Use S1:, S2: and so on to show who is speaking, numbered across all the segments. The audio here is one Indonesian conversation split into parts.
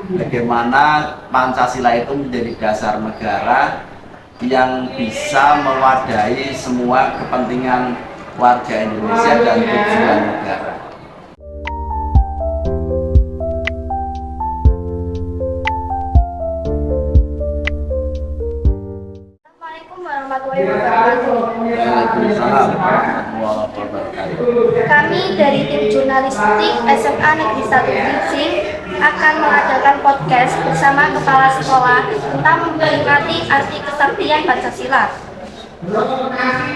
S1: bagaimana Pancasila itu menjadi dasar negara yang bisa mewadahi semua kepentingan warga Indonesia dan tujuan negara.
S2: Assalamualaikum warahmatullahi wabarakatuh.
S1: Waalaikumsalam warahmatullahi wabarakatuh.
S2: Kami dari tim jurnalistik SMA Negeri 1 Gingsing akan mengadakan podcast bersama kepala sekolah tentang memperingati arti kesaktian Pancasila.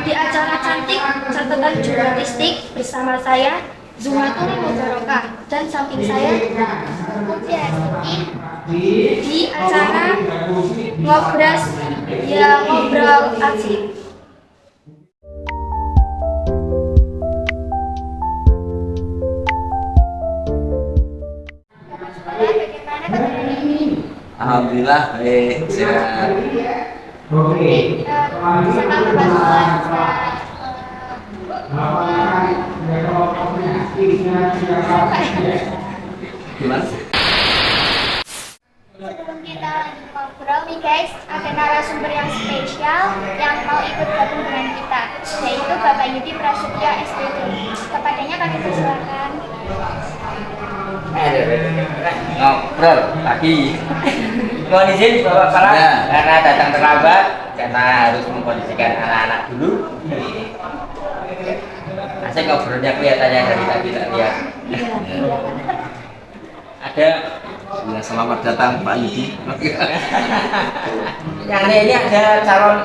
S2: Di acara cantik catatan jurnalistik bersama saya Zumatul Mubarokah dan samping saya Mutia Esti. Di acara ngobras ya ngobrol asik. Bagaimana kabarnya ini?
S1: Alhamdulillah baik, sehat.
S2: Bisa kamu bantu
S1: Gimana?
S2: Sebelum kita lanjut ngobrol nih guys, ada narasumber yang spesial yang mau ikut gabung dengan kita, yaitu Bapak Yudi Prasetyo SPD. Kepadanya kami persilakan.
S3: Ngobrol lagi. Mohon izin Bapak Kepala
S1: Ya.
S3: karena datang terlambat karena harus mengkondisikan anak-anak dulu. Asik ngobrolnya kelihatannya dari tadi tak lihat. Ada
S1: Ya, selamat datang Pak Yudi.
S3: yang ini ada calon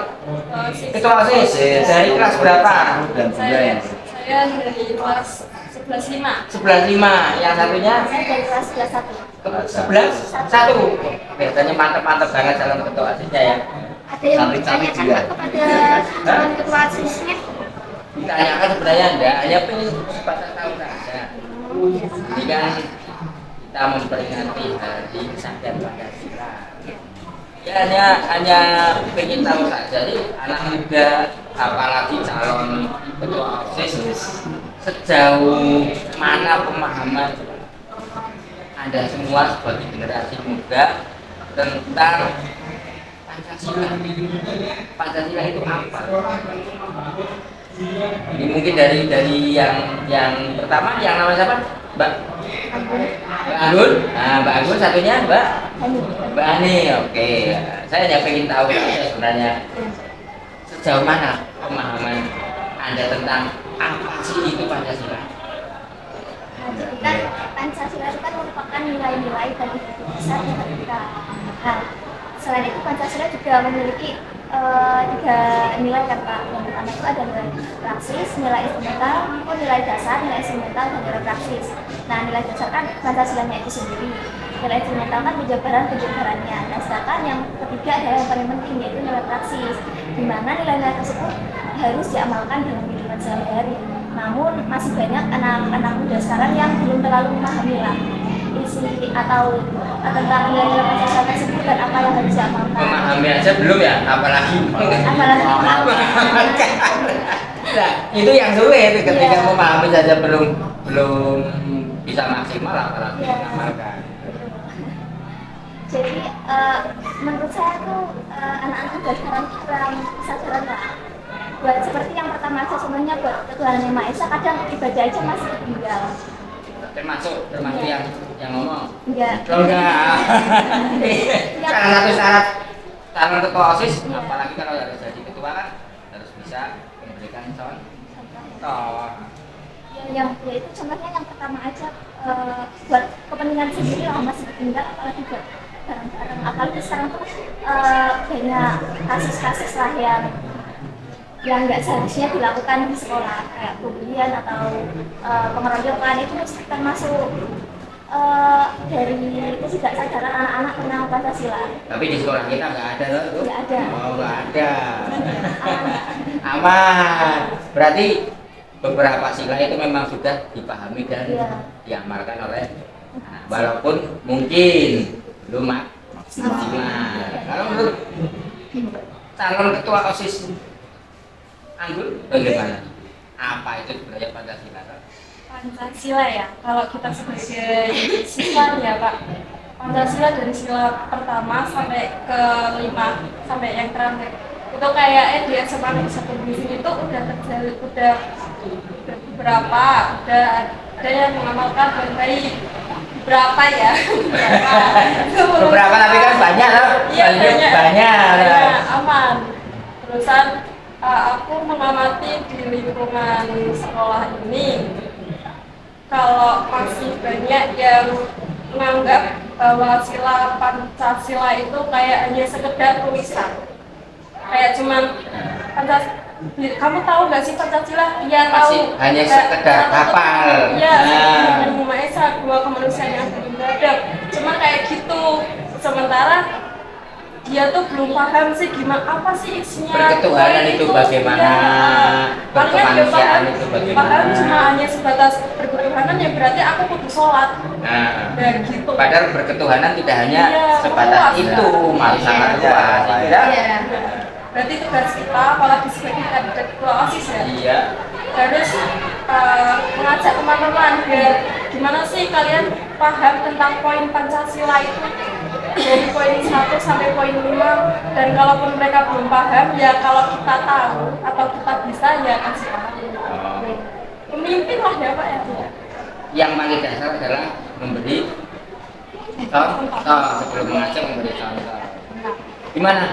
S3: ketua OSIS dari kelas berapa?
S1: Dan juga yang
S4: Saya dari kelas 11.5.
S3: 11.5. Yang satunya
S2: Saya dari kelas 21.
S3: 11.1. Biasanya mantep-mantep banget calon ketua OSISnya ya.
S2: Ada yang
S1: Cari-cari
S2: ditanyakan
S1: juga.
S2: kepada calon ketua OSISnya?
S3: Ditanyakan sebenarnya enggak, hanya pengen sebatas tahu saja. Ini kan kita memperingati hari kesaktian Pancasila. Ya hanya pengen tahu saja nih anak muda apalagi calon ketua OSIS sejauh mana pemahaman Anda semua sebagai generasi muda tentang Pancasila. Pancasila itu apa? Ini mungkin dari yang pertama yang namanya siapa? Mbak Anggun. Nah, Mbak Anggun satunya Mbak Ani. Oke. Saya hanya ingin tahu saja sebenarnya sejauh mana pemahaman Anda tentang apa sih itu Pancasila?
S2: Jadi kan Pancasila itu kan merupakan nilai-nilai dan ide besar yang kita. Nah, selain itu Pancasila juga memiliki tiga nilai kan Pak. Yang pertama itu ada nilai praksis, nilai instrumental, nilai dasar, nilai instrumental, dan nilai praksis. Nah, nilai dasar kan Pancasilanya itu sendiri. Nilai instrumental kan penjabarannya. Nah, sedangkan yang ketiga adalah yang paling penting yaitu nilai praksis, di mana nilai-nilai tersebut harus diamalkan dalam kehidupan sehari-hari. Namun masih banyak anak-anak muda sekarang yang belum terlalu memahami lah isi atau tentang nilai-nilai Pancasila tersebut dan apa yang harus diamalkan.
S3: Memahami aja belum ya, apalagi
S2: Apalagi
S3: nah, itu yang sulit ketika
S2: Iya.
S3: memahami saja belum bisa maksimal apalagi
S2: Iya.
S3: mengamalkan.
S2: Jadi menurut saya tuh anak-anak muda sekarang kurang kesadaran lah. Buat seperti yang pertama aja sebenarnya buat Tuhan Yang Maha Esa kadang ibadah aja masih ketinggal.
S3: termasuk
S2: Iya.
S3: yang ngomong.
S2: Enggak.
S3: Oh, enggak. Salah satu syarat calon ketua OSIS,
S2: Iya.
S3: apalagi kalau harus jadi ketua kan harus bisa memberikan contoh.
S2: Yang ya itu contohnya yang pertama aja buat kepentingan sendiri lah masih ketinggal apalagi buat barang-barang. Apalagi sekarang tuh banyak kasus-kasus lah yang nggak seharusnya dilakukan di sekolah kayak pembulian atau pengeroyokan itu termasuk dari ketidaksadaran anak-anak tentang Pancasila.
S3: Tapi di sekolah kita nggak ada loh itu.
S2: Nggak ada.
S3: Oh, nggak ada. Aman. Berarti beberapa sila itu memang sudah dipahami dan
S2: Iya.
S3: diamalkan oleh walaupun mungkin belum maksimal. Kalau menurut calon ketua OSIS Anggun bagaimana? Apa itu sebenarnya Pancasila?
S4: Pancasila ya, kalau kita sebagai siswa ya Pak, Pancasila dari sila pertama sampai ke 5 sampai yang terakhir itu kayaknya di SMA Negeri 1 Belitung itu udah terjalin, udah beberapa, udah ada yang mengamalkan dengan baik. Berapa ya?
S3: Beberapa tapi kan banyak loh.
S4: Iya, banyak.
S3: Banyak.
S4: Aman. Terusan aku mengamati di lingkungan sekolah ini kalau masih banyak yang menganggap bahwa sila Pancasila itu kayak hanya sekedar tulisan, kayak cuman kamu tahu nggak sih Pancasila? Iya tahu.
S3: Masih hanya sekedar hafal.
S4: Iya, Ilmu Esa, dua kemanusiaan yang beradab. Cuma kayak gitu. Sementara dia tuh belum paham sih gimana, apa sih isinya
S3: Berketuhanan itu bagaimana, berkemanusiaan itu bagaimana.
S4: Paham cuma hanya sebatas berketuhanan ya berarti aku kudu sholat.
S3: Nah,
S4: Dan gitu.
S3: padahal berketuhanan tidak hanya
S4: Iya,
S3: sebatas
S4: luas.
S3: itu, malah sangat
S1: Iya,
S3: luas.
S1: iya.
S3: Tidak?
S2: Iya.
S4: Berarti tugas kita, apalagi sebagai ketua OSIS ya,
S3: Iya.
S4: harus mengajak teman-teman biar gimana sih kalian paham tentang poin Pancasila itu dari poin 1 sampai poin 5, dan kalaupun mereka belum paham ya kalau kita tahu atau kita bisa ya kasih paham. Pemimpin lah ya Pak ya.
S3: Yang paling dasar adalah memberi contoh sebelum mengajak, memberi contoh. Gimana?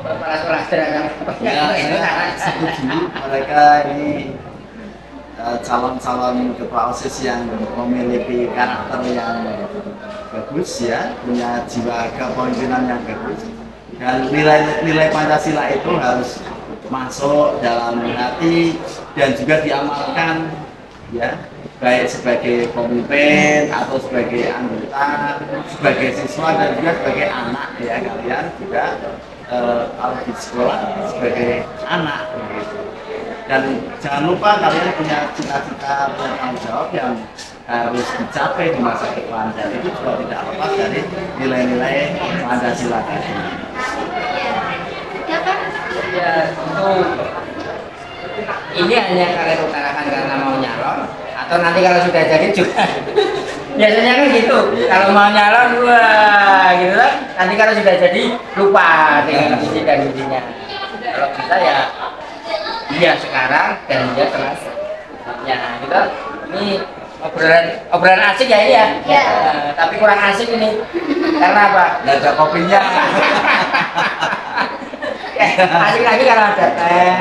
S3: Kepala sekolah sederhana.
S1: Ya, saya setuju mereka ini calon-calon ketua OSIS yang memiliki karakter yang bagus ya, punya jiwa kepemimpinan yang bagus, dan nilai-nilai Pancasila itu harus masuk dalam hati dan juga diamalkan ya, baik sebagai pemimpin atau sebagai anggota, sebagai siswa dan juga sebagai anak ya, kalian juga kalau di sekolah sebagai anak begitu. Dan jangan lupa kalian punya cita-cita, punya tanggung jawab yang harus dicapai di masa depan, dan itu juga tidak lepas dari nilai-nilai Pancasila tadi.
S3: Ya, itu ini hanya kalian utarakan karena mau nyalon, atau nanti kalau sudah jadi juga biasanya kan gitu, kalau mau nyalon wah gitu kan, nanti kalau sudah jadi lupa dengan visi dan misinya. Kalau bisa ya iya sekarang dan dia selanjutnya gitu. Ini obrolan asik ya ini ya.
S2: Iya.
S3: Tapi kurang asik ini karena apa?
S1: Nggak ada kopinya.
S3: Asik lagi kalau ada teh,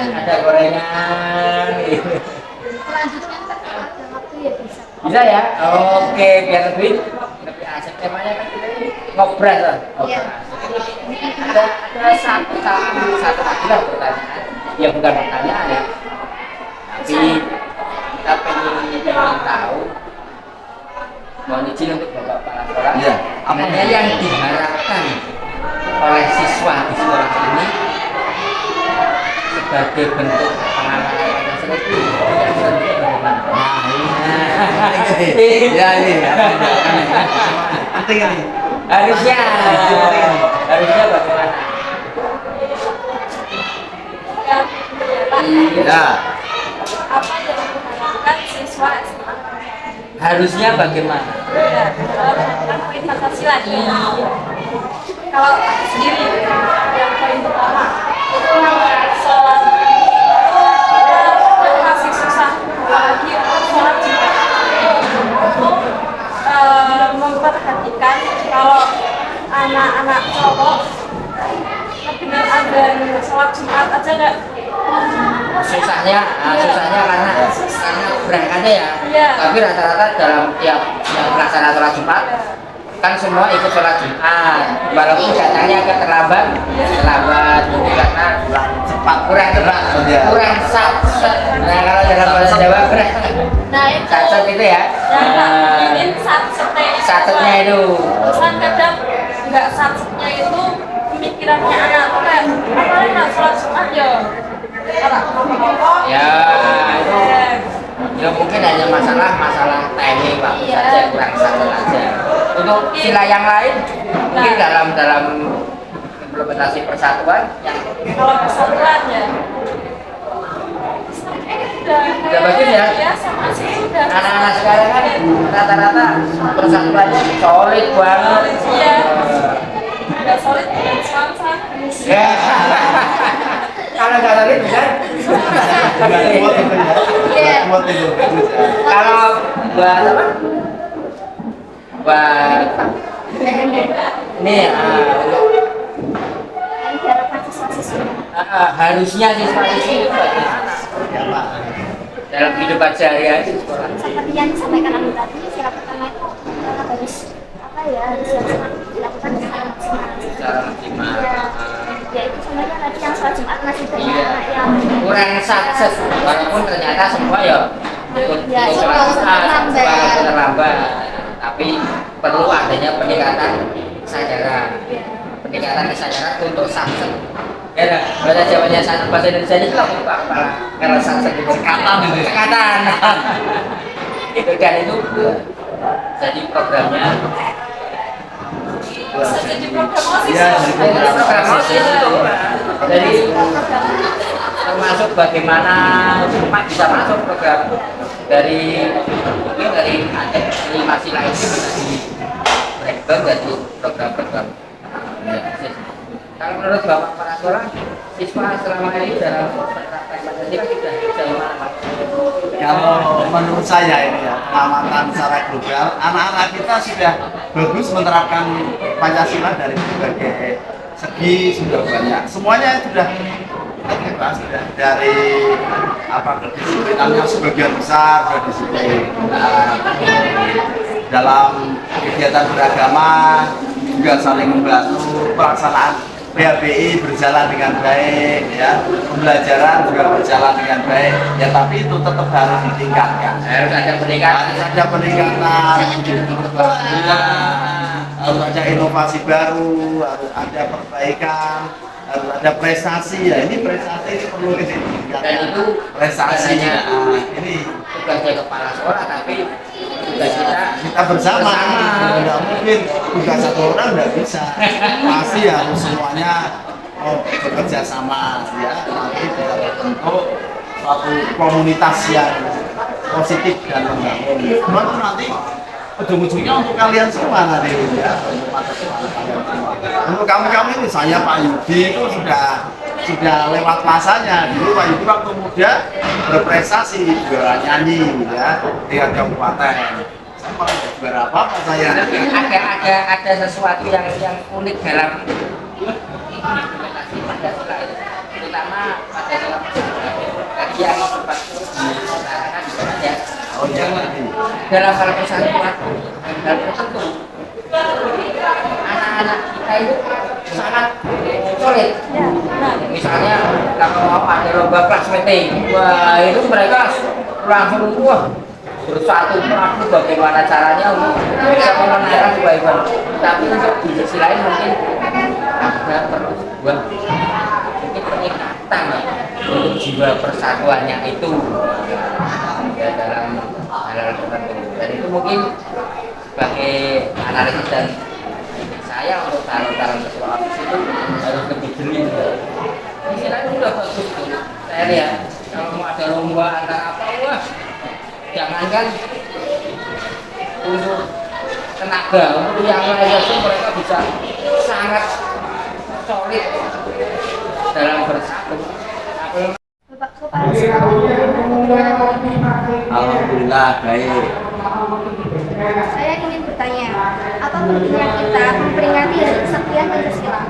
S3: ada gorengan gitu.
S2: Selanjutnya kan kalau ada waktu ya bisa.
S3: Bisa ya? Oke, biar lebih asik. Temanya kan kita ini ngobrol lah.
S2: Iya.
S3: Ada satu lagi lah pertanyaan. Ya bukan pertanyaan ya. Tapi kita pengen tahu. Mohon izin untuk Bapak Kepala Sekolah.
S1: Iya.
S3: Sebenarnya yang diharapkan oleh siswa di sekolah ini sebagai bentuk pengalaman Pancasila itu yang selanjutnya bagaimana?
S1: Ya ini penting ini.
S3: Harusnya bagaimana?
S1: Ya.
S4: Apa yang diharapkan siswa SMA?
S3: Harusnya bagaimana?
S4: Ya, kalau menentukan poin Pancasila nih. Kalau aku sendiri, yang poin pertama itu sholat itu masih susah, apalagi untuk sholat Jumat. Aku memperhatikan kalau anak-anak cowok benar ada sholat Jumat aja nggak.
S3: Susahnya karena berangkatnya ya.
S4: Iya.
S3: Tapi rata-rata dalam tiap yang pelaksanaan sholat Jumat kan semua ikut sholat Jumat, walaupun datangnya agak terlambat ini karena kurang cepat, kurang satset. Nah kalau dalam bahasa Jawa kurang
S2: Nah itu.
S3: satset itu ya.
S4: Ingin
S3: Satsetnya itu.
S4: Terusan kadang nggak satsetnya itu pemikirannya anak kayak apa nak sholat Jumat ya.
S3: Ya itu ya mungkin hanya masalah timing waktu
S2: Iya.
S3: saja, kurang satu aja. Untuk sila yang lain mungkin dalam implementasi persatuan yang
S4: Kalau persatuan ya
S3: Udah bagus ya?
S4: Ya, sama sih sudah.
S3: Anak-anak sekarang kan rata-rata persatuannya solid banget.
S4: Iya. Udah solid dan semansa.
S3: Ya. Kalau nggak solid bukan?
S1: Nggak kuat itu ya.
S2: Iya.
S1: Nggak kuat itu.
S3: Kalau buat apa? Buat ini
S2: Yang diharapkan siswa-siswa.
S3: harusnya siswa-siswi itu bagaimana?
S1: Ya Pak.
S3: Dalam kehidupan sehari-hari di sekolah.
S2: Seperti yang disampaikan Anu tadi, sila pertama itu harus apa ya, harus dilakukan secara maksimal.
S3: Secara maksimal.
S2: Ya itu sebenarnya tadi yang sholat Jumat masih banyak
S3: Iya.
S2: anak yang
S3: Kurang sukses walaupun ternyata semua ya ikut
S2: Ya,
S3: sholat Jumat,
S2: terlambat.
S3: walaupun terlambat. Tapi perlu adanya peningkatan kesadaran. Peningkatan kesadaran untuk sukses. Ya, dah. Bahasa Jawanya bahasa Indonesia itu apa? Kalau sukses itu sekatan gitu. Sekatan. Itu kan itu jadi programnya.
S4: Bisa jadi program OSIS.
S1: Iya,
S4: ya.
S1: jadi
S3: Program OSIS itu. Jadi termasuk bagaimana Jumat bisa masuk program dari mungkin dari ada 5 sila itu bisa di breakdown jadi program-program. Ya, OSIS. Kalau menurut Bapak para sekolah, siswa selama ini dalam menerapkan Pancasila sudah sejauh mana Pak?
S1: Kalau menurut saya ini ya, pengamatan secara global, anak-anak kita sudah bagus menerapkan Pancasila dari berbagai segi, sudah banyak. Semuanya sudah bebas, sudah dari apa kedisiplinannya sebagian besar sudah disiplin. Nah, dalam kegiatan beragama juga saling membantu, pelaksanaan PHBI berjalan dengan baik, ya, pembelajaran juga berjalan dengan baik, ya, tapi itu tetap harus ditingkatkan.
S3: Harus ada peningkatan.
S1: Harus ada peningkatan, harus ada inovasi baru, harus ada perbaikan, harus ada prestasi. Ya, ini prestasi ini perlu ditingkatkan.
S3: Dan itu
S1: Prestasi,
S3: hanya
S1: ini
S3: tugasnya kepala sekolah, tapi tugas
S1: kita bersama. Nggak mungkin tugas satu orang nggak bisa, pasti harus semuanya bekerja sama, ya, nanti bisa terbentuk suatu komunitas yang positif dan membangun. Cuma itu nanti ujung-ujungnya untuk kalian semua nanti, ya, untuk masa depan kalian semua. Untuk kami ini, saya Pak Yudi itu sudah lewat masanya. Dulu Pak Yudi waktu muda berprestasi, juara nyanyi, ya, di kabupaten. Saya malah nggak juara apa-apa saya.
S3: ada sesuatu yang unik dalam implementasi Pancasila itu, terutama Pancasila tadi yang sempat diutarakan ya.
S1: Oh iya, tadi.
S3: Dalam hal persatuan dan tertentu anak-anak kita itu sangat solid.
S4: Ya, benar.
S3: Misalnya kalau ada lomba kelas meeting, wah itu mereka langsung bersatu pelaku bagaimana caranya untuk bisa memenangkan kebaikan. Tapi untuk di sisi lain mungkin ada perlu sebuah mungkin peningkatan ya, untuk jiwa persatuannya itu ya, dalam hal tertentu. Dan itu mungkin sebagai analisis dan saya untuk taruh-taruh sekolah itu harus lebih jeli. Istilahnya udah bagus tuh. Saya lihat kalau mau ada lomba antara apa, wah jangankan untuk tenaga, untuk yang lainnya pun mereka bisa sangat solid dalam bersatu.
S2: Bapak Kepala Sekolah.
S1: Alhamdulillah baik.
S2: Saya ingin bertanya, apa pentingnya kita memperingati Hari Kesaktian Pancasila?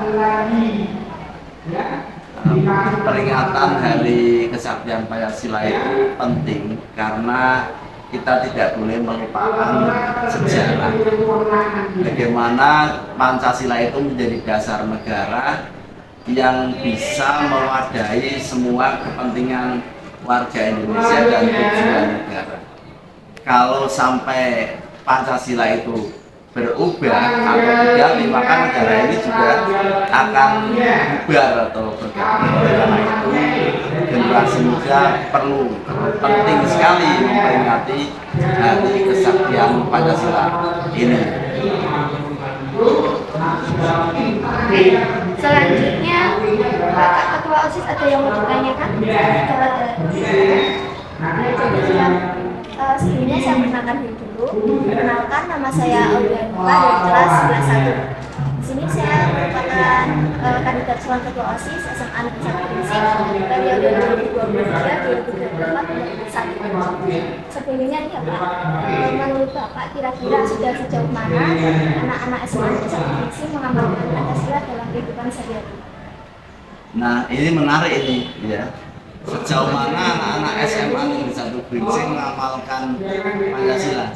S1: Peringatan Hari Kesaktian Pancasila itu penting karena kita tidak boleh melupakan sejarah bagaimana Pancasila itu menjadi dasar negara yang bisa mewadahi semua kepentingan warga Indonesia dan tujuan negara. Kalau sampai Pancasila itu berubah atau diganti, maka negara ini juga akan bubar atau berganti. Oleh karena itu, generasi muda perlu penting sekali memperingati Hari Kesaktian Pancasila ini.
S2: Selanjutnya, Bapak Ketua OSIS ada yang mau ditanyakan? Jadi yang sebelumnya saya perkenalkan diri dulu. Perkenalkan, nama saya Aulianuka dari kelas 11 Di sini saya merupakan kandidat calon ketua OSIS SMA Negeri 1 Gresik periode 2023-2024 Sebelumnya nih ya Pak, menurut Bapak kira-kira sudah sejauh mana anak-anak SMA Negeri 1 Gresik mengamalkan Pancasila dalam kehidupan sehari-hari?
S1: Nah, ini menarik ini ya. Sejauh mana anak-anak SMA Negeri 1 Gresik mengamalkan Pancasila?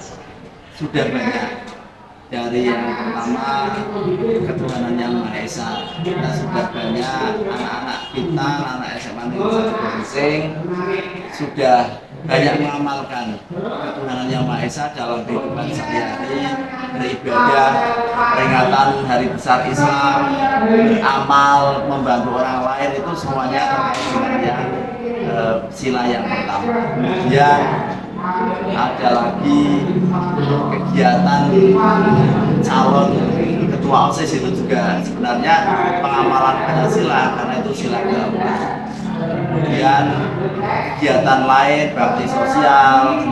S1: Sudah banyak. Dari yang pertama, ketuhanan yang Maha Esa. Kita sudah banyak anak-anak kita, anak SMA Negeri 1 Gresik sudah banyak mengamalkan ketuhanan yang Maha Esa dalam kehidupan sehari-hari, beribadah, peringatan Hari Besar Islam, beramal, membantu orang lain, itu semuanya terkait dengan yang sila yang pertama. Kemudian ada lagi kegiatan calon ketua OSIS itu juga sebenarnya pengamalan Pancasila karena itu sila keempat. Kemudian kegiatan lain bakti sosial,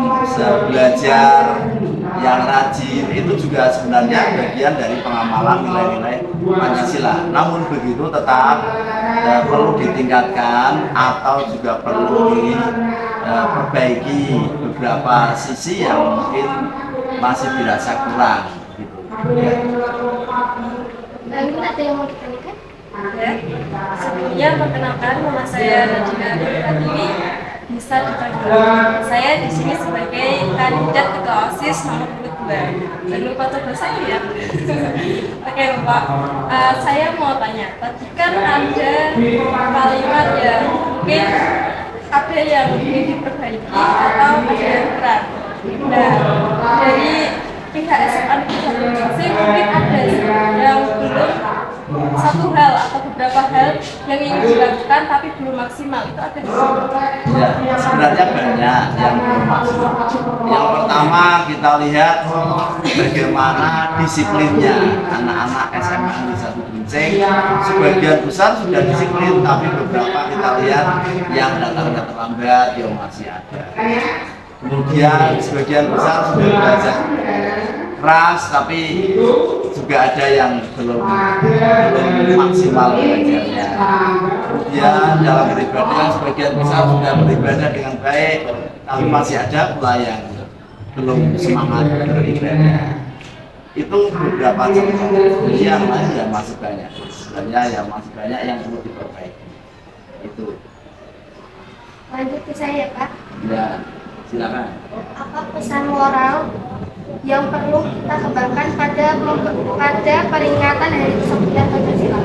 S1: belajar yang rajin itu juga sebenarnya bagian dari pengamalan nilai-nilai Pancasila. Namun begitu tetap perlu ditingkatkan atau juga perlu diperbaiki beberapa sisi yang mungkin masih dirasa kurang gitu.
S2: Mungkin ada yang mau ditanyakan?
S4: Ya. Sebelumnya perkenalkan, nama saya Najina Ini bisa dipanggil. Saya di sini sebagai kandidat ketua OSIS nomor 2. Jangan lupa tugas saya ya. Oke Bapak, saya mau tanya. Tadi kan ada kalimat yang mungkin ada yang ingin diperbaiki atau ada yang kurang. Nah, dari pihak SMA Negeri 1 Gresik mungkin ada yang belum satu hal atau beberapa hal yang ingin dilakukan tapi belum maksimal, itu ada di sini.
S1: Ya, sebenarnya banyak yang belum maksimal. Yang pertama kita lihat bagaimana disiplinnya anak-anak SMA Negeri 1 Gresik. Sebagian besar sudah disiplin, tapi beberapa kita lihat yang datangnya terlambat, yang masih ada. Kemudian sebagian besar sudah belajar keras, tapi juga ada yang belum maksimal belajarnya. Kemudian dalam beribadah sebagian besar sudah beribadah dengan baik, tapi masih ada pula yang belum semangat beribadah. Itu beberapa contoh. Yang lain ya masih banyak. Sebenarnya ya masih banyak yang perlu diperbaiki. Itu.
S2: Lanjut ke saya Pak.
S1: Ya, silakan.
S2: Apa pesan moral yang perlu kita kembangkan pada peringatan Hari Kesaktian Pancasila?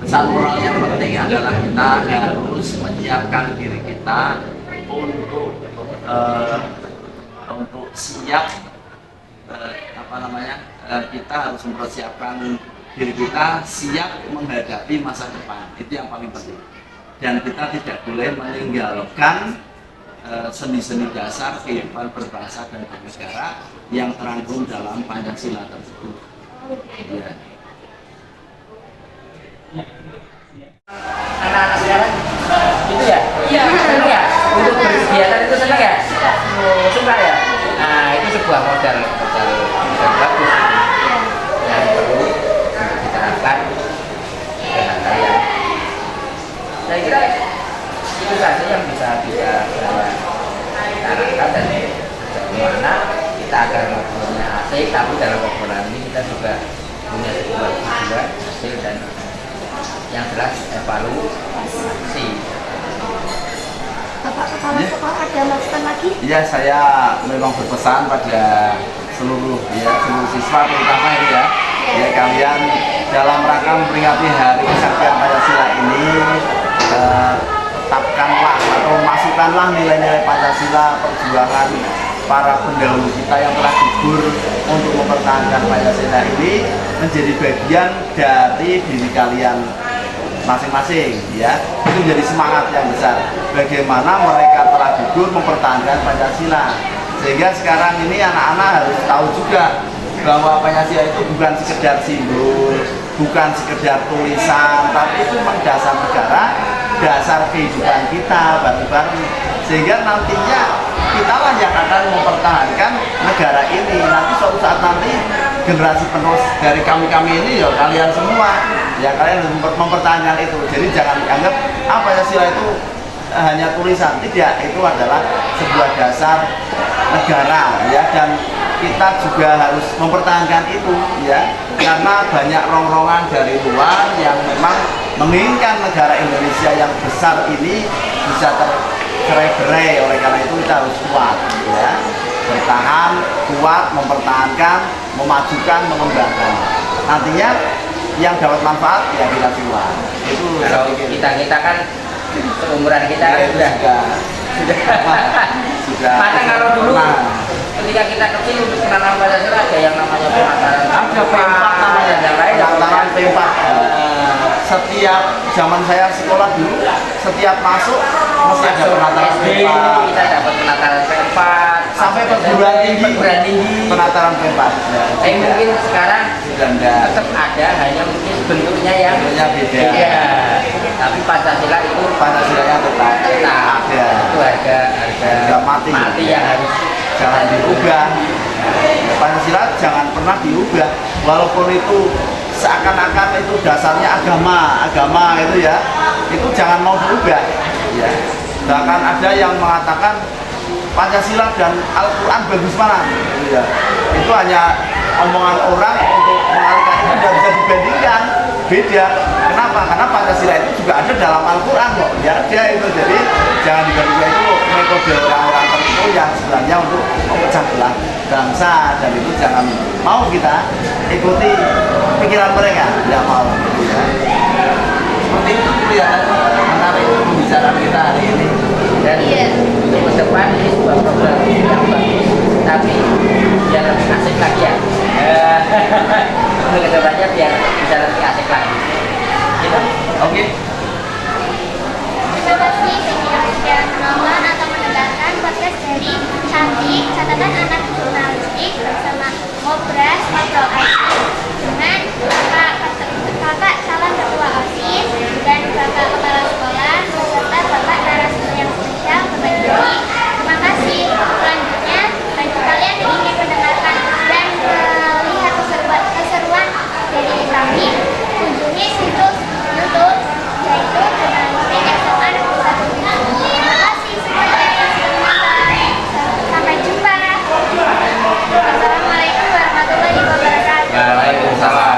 S1: Pesan moral yang penting adalah kita harus menyiapkan diri kita untuk siap kita harus mempersiapkan diri kita siap menghadapi masa depan. Itu yang paling penting. Dan kita tidak boleh meninggalkan seni-seni dasar kehidupan berbangsa dan bernegara yang terangkum dalam Pancasila tersebut. Ya.
S3: Anak-anak sekarang itu ya? Iya. Senang ya? Untuk berkegiatan itu senang ya? Suka ya? Nah, itu sebuah modal bagus yang perlu diterapkan dengan kalian. Saya kira itu saja yang bisa saya sarankan, dan sejauh mana kita agar ngobrolnya asik, tapi dalam obrolan ini kita juga punya sebuah tujuan hasil dan yang jelas evaluasi.
S2: Bapak kepala sekolah ada masukan lagi?
S1: Iya, saya memang berpesan pada seluruh siswa terutama ini ya kalian dalam rangka memperingati Hari Kesaktian Pancasila ini tetapkanlah atau masukkanlah nilai-nilai Pancasila, perjuangan para pendahulu kita yang telah gugur untuk mempertahankan Pancasila ini menjadi bagian dari diri kalian masing-masing ya. Itu menjadi semangat yang besar bagaimana mereka telah gugur mempertahankan Pancasila, sehingga sekarang ini anak-anak harus tahu juga bahwa Pancasila itu bukan sekedar simbol, bukan sekedar tulisan, tapi itu memang dasar negara, dasar kehidupan kita bareng-bareng, sehingga nantinya kitalah yang akan mempertahankan negara ini. Nanti suatu saat nanti generasi penerus dari kami ini ya kalian semua, ya kalian mempertahankan itu. Jadi jangan anggap Pancasila itu hanya tulisan, tidak, itu adalah sebuah dasar negara ya, dan kita juga harus mempertahankan itu ya, karena banyak rongrongan dari luar yang memang menginginkan negara Indonesia yang besar ini bisa tercerai-berai. Oleh karena itu kita harus kuat ya, bertahan, kuat, mempertahankan, memajukan, mengembangkan. Nantinya yang dapat manfaat ya kita semua. Itu
S3: Kalau kita kan seumuran kita kan sudah
S1: sudah.
S3: kalau dulu
S1: Nah,
S3: ketika kita kecil untuk menanam Pancasila ada yang namanya penataran
S1: ada P4 namanya,
S3: yang lain
S1: penataran P4. Setiap zaman saya sekolah dulu, setiap masuk mesti ada penataran
S3: SD
S1: P4.
S3: kita dapat penataran P4
S1: Sampai perguruan tinggi penataran P4. Ya,
S3: mungkin sekarang
S1: sudah enggak.
S3: tetap ada, hanya mungkin bentuknya yang
S1: Bentuknya beda.
S3: beda. Tapi Pancasila itu
S1: Pancasilanya tetap ada.
S3: itu harga
S1: mati
S3: yang harus
S1: jangan diubah. Pancasila jangan pernah diubah, walaupun itu seakan-akan itu dasarnya agama itu ya, itu jangan mau diubah ya. Bahkan ada yang mengatakan Pancasila dan Al-Quran bagus mana gitu ya. Itu hanya omongan orang untuk mengalihkan, itu tidak bisa dibandingkan, beda. Kenapa? Karena Pancasila itu juga ada dalam Al-Quran kok ya, ada itu. Jadi jangan dibandingkan, itu metode orang-orang tertentu yang sebenarnya untuk memecah belah bangsa, dan itu jangan mau kita ikuti pikiran mereka, tidak mau gitu ya. Seperti itu kelihatannya menarik pembicaraan kita hari ini.
S3: dan untuk ke depan ini sebuah program yang bagus, tapi biar lebih asik lagi ya. Untuk kedepannya biar bisa lebih asik lagi. Gitu.
S1: Oke.
S2: Terima kasih bagi yang sudah menonton atau mendengarkan podcast dari Cantik, catatan anak jurnalistik bersama Ngobras Ngobrol IT dengan Kakak calon ketua OSIS dan Bapak kepala sekolah beserta Bapak narasumber yang spesial Bapak Joni. Terima kasih. Selanjutnya bagi kalian yang ingin mendengarkan dan melihat keseruan dari kami, kunjungi situs YouTube yaitu Jurnalistik SMA Negeri 1 Bintang. Terima kasih semuanya yang sudah menonton. Sampai jumpa. Wassalamualaikum warahmatullahi wabarakatuh.
S3: Waalaikumsalam.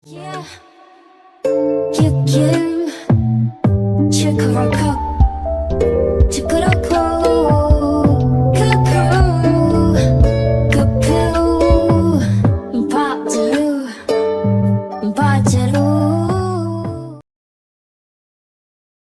S5: Yeah, Chikoroko, Chikoroko, Cuckoo, Cuckoo, Bajaru, Bajaru.